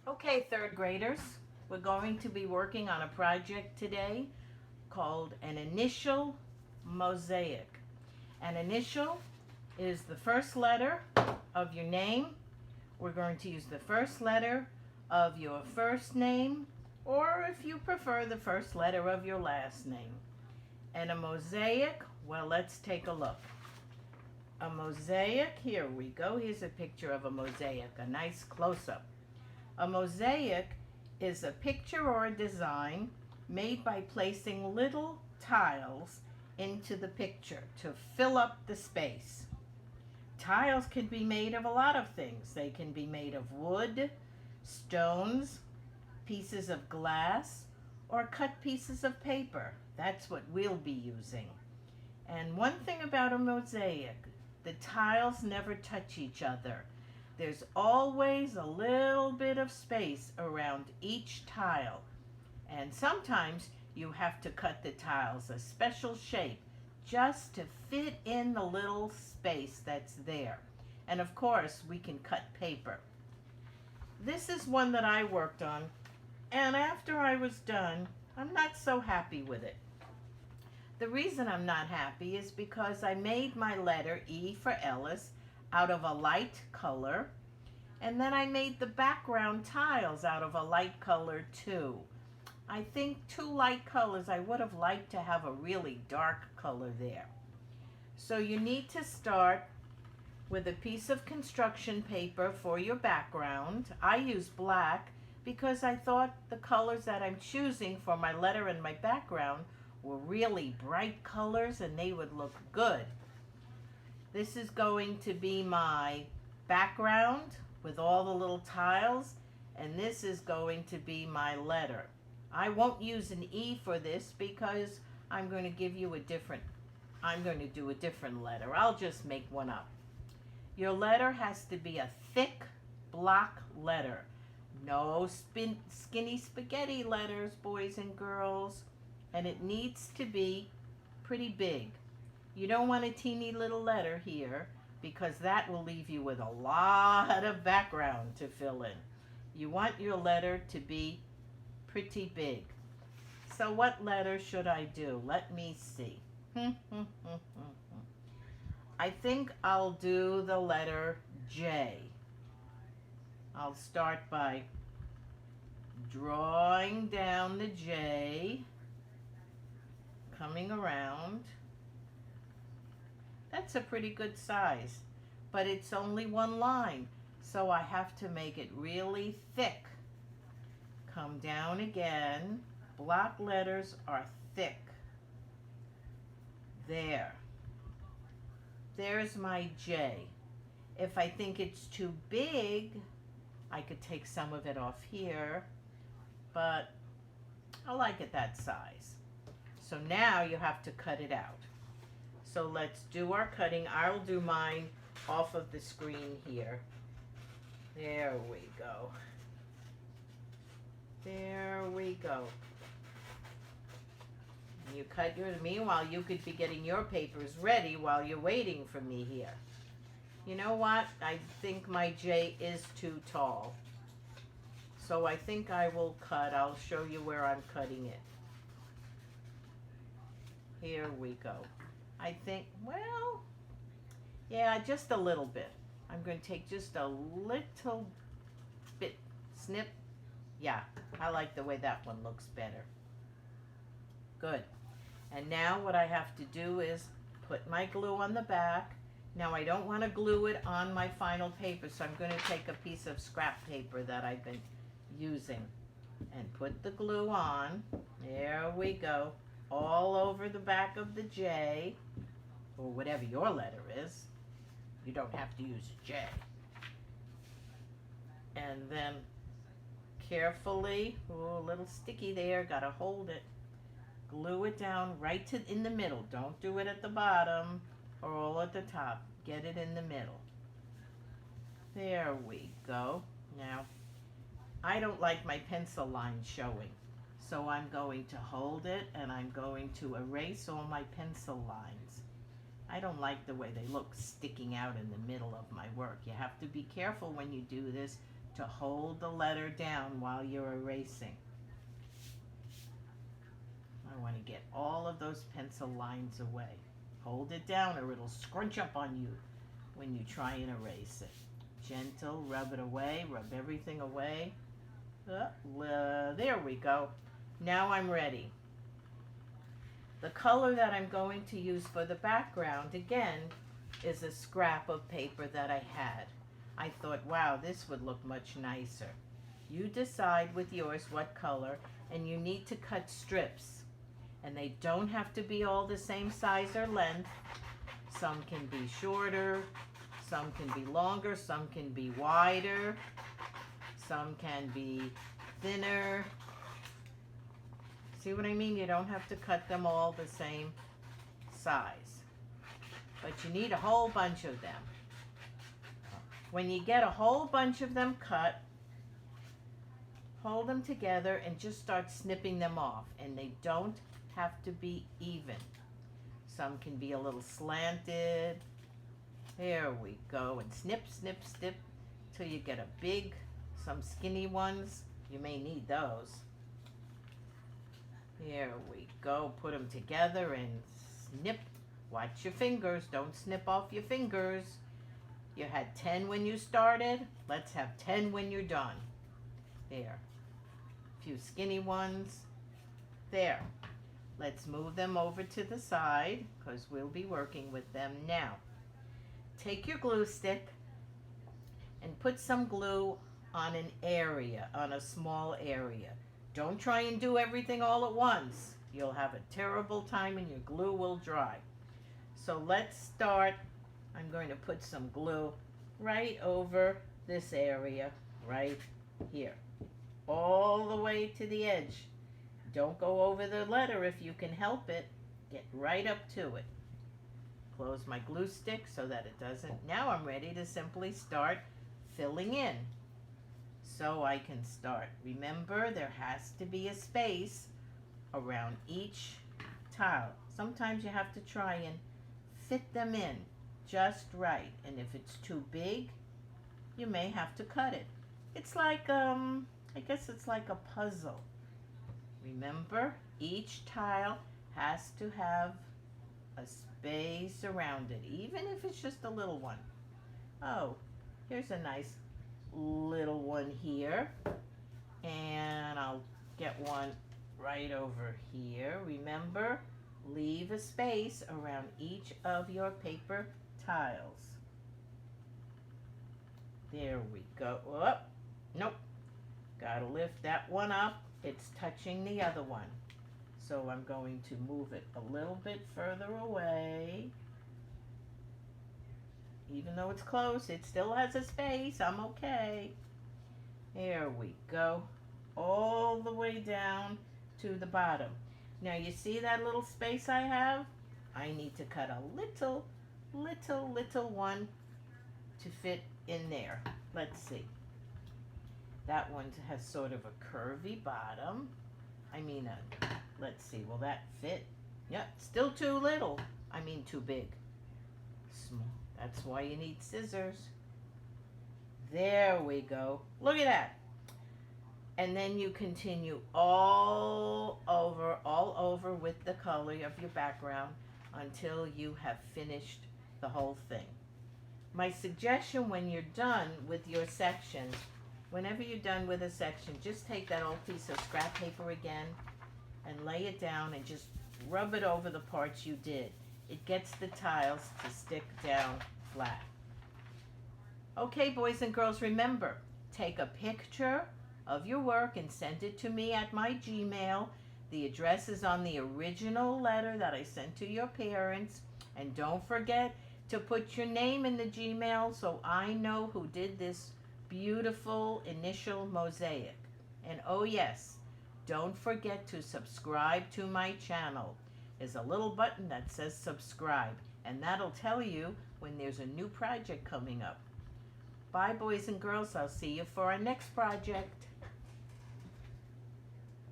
Okay, third graders, we're going to be working on a project today called an initial mosaic. An initial is the first letter of your name. We're going to use the first letter of your first name, or if you prefer, the first letter of your last name. And a mosaic, well, let's take a look. A mosaic, here we go. Here's a picture of a mosaic, a nice close-up. A mosaic is a picture or a design made by placing little tiles into the picture to fill up the space. Tiles can be made of a lot of things. They can be made of wood, stones, pieces of glass, or cut pieces of paper. That's what we'll be using. And one thing about a mosaic, the tiles never touch each other. There's always a little bit of space around each tile. And sometimes you have to cut the tiles a special shape just to fit in the little space that's there. And of course, we can cut paper. This is one that I worked on, and after I was done, I'm not so happy with it. The reason I'm not happy is because I made my letter E for Ellis out of a light color, and then I made the background tiles out of a light color too. I think two light colors, I would have liked to have a really dark color there. So you need to start with a piece of construction paper for your background. I use black because I thought the colors that I'm choosing for my letter and my background were really bright colors and they would look good. This is going to be my background with all the little tiles, and this is going to be my letter. I won't use an E for this because I'm going to do a different letter. I'll just make one up. Your letter has to be a thick block letter. No skinny spaghetti letters, boys and girls. And it needs to be pretty big. You don't want a teeny little letter here because that will leave you with a lot of background to fill in. You want your letter to be pretty big. So what letter should I do? Let me see. I think I'll do the letter J. I'll start by drawing down the J, coming around. That's a pretty good size, but it's only one line, so I have to make it really thick. Come down again. Block letters are thick. There. There's my J. If I think it's too big, I could take some of it off here, but I like it that size. So now you have to cut it out. So let's do our cutting. I'll do mine off of the screen here. There we go. There we go. You cut yours. Meanwhile, you could be getting your papers ready while you're waiting for me here. You know what? I think my J is too tall. So I think I will cut. I'll show you where I'm cutting it. Here we go. I think, well, yeah, just a little bit. I'm going to take just a little bit, snip. Yeah, I like the way that one looks better. Good. And now what I have to do is put my glue on the back. Now I don't want to glue it on my final paper, so I'm going to take a piece of scrap paper that I've been using and put the glue on. There we go. All over the back of the J, or whatever your letter is. You don't have to use a J. And then carefully, oh, a little sticky there, gotta hold it. Glue it down right in the middle. Don't do it at the bottom or all at the top. Get it in the middle. There we go. Now, I don't like my pencil line showing, so I'm going to hold it and I'm going to erase all my pencil lines. I don't like the way they look sticking out in the middle of my work. You have to be careful when you do this to hold the letter down while you're erasing. I want to get all of those pencil lines away. Hold it down or it'll scrunch up on you when you try and erase it. Gentle, rub it away, rub everything away. There we go. Now I'm ready. The color that I'm going to use for the background, again, is a scrap of paper that I had. I thought, wow, this would look much nicer. You decide with yours what color, and you need to cut strips. And they don't have to be all the same size or length. Some can be shorter, some can be longer, some can be wider, some can be thinner. See what I mean? You don't have to cut them all the same size. But you need a whole bunch of them. When you get a whole bunch of them cut, hold them together and just start snipping them off. And they don't have to be even. Some can be a little slanted. There we go. And snip, snip, snip till you get a big, some skinny ones. You may need those. There we go. Put them together and snip. Watch your fingers. Don't snip off your fingers. You had 10 when you started. Let's have 10 when you're done. There. A few skinny ones. There. Let's move them over to the side because we'll be working with them now. Take your glue stick and put some glue on an area, on a small area. Don't try and do everything all at once. You'll have a terrible time and your glue will dry. So let's start. I'm going to put some glue right over this area, right here, all the way to the edge. Don't go over the letter if you can help it. Get right up to it. Close my glue stick so that it doesn't. Now I'm ready to simply start filling in. So I can start. Remember, there has to be a space around each tile. Sometimes you have to try and fit them in just right. And if it's too big, you may have to cut it. It's like, I guess it's like a puzzle. Remember, each tile has to have a space around it, even if it's just a little one. Oh, here's a nice little one here. And I'll get one right over here. Remember, leave a space around each of your paper tiles. There we go. Oh, nope. Gotta lift that one up. It's touching the other one. So I'm going to move it a little bit further away. Even though it's close, it still has a space. I'm okay. There we go. All the way down to the bottom. Now you see that little space I have? I need to cut a little one to fit in there. Let's see. That one has sort of a curvy bottom. Let's see, will that fit? Yep, still too little. Too big. Small. That's why you need scissors. There we go. Look at that. And then you continue all over with the color of your background until you have finished the whole thing. My suggestion when you're done with your sections, whenever you're done with a section, just take that old piece of scrap paper again and lay it down and just rub it over the parts you did. It gets the tiles to stick down flat. Okay, boys and girls, remember, take a picture of your work and send it to me at my Gmail. The address is on the original letter that I sent to your parents. And don't forget to put your name in the Gmail so I know who did this beautiful initial mosaic. And oh yes, don't forget to subscribe to my channel. There's a little button that says subscribe, and that'll tell you when there's a new project coming up. Bye, boys and girls. I'll see you for our next project.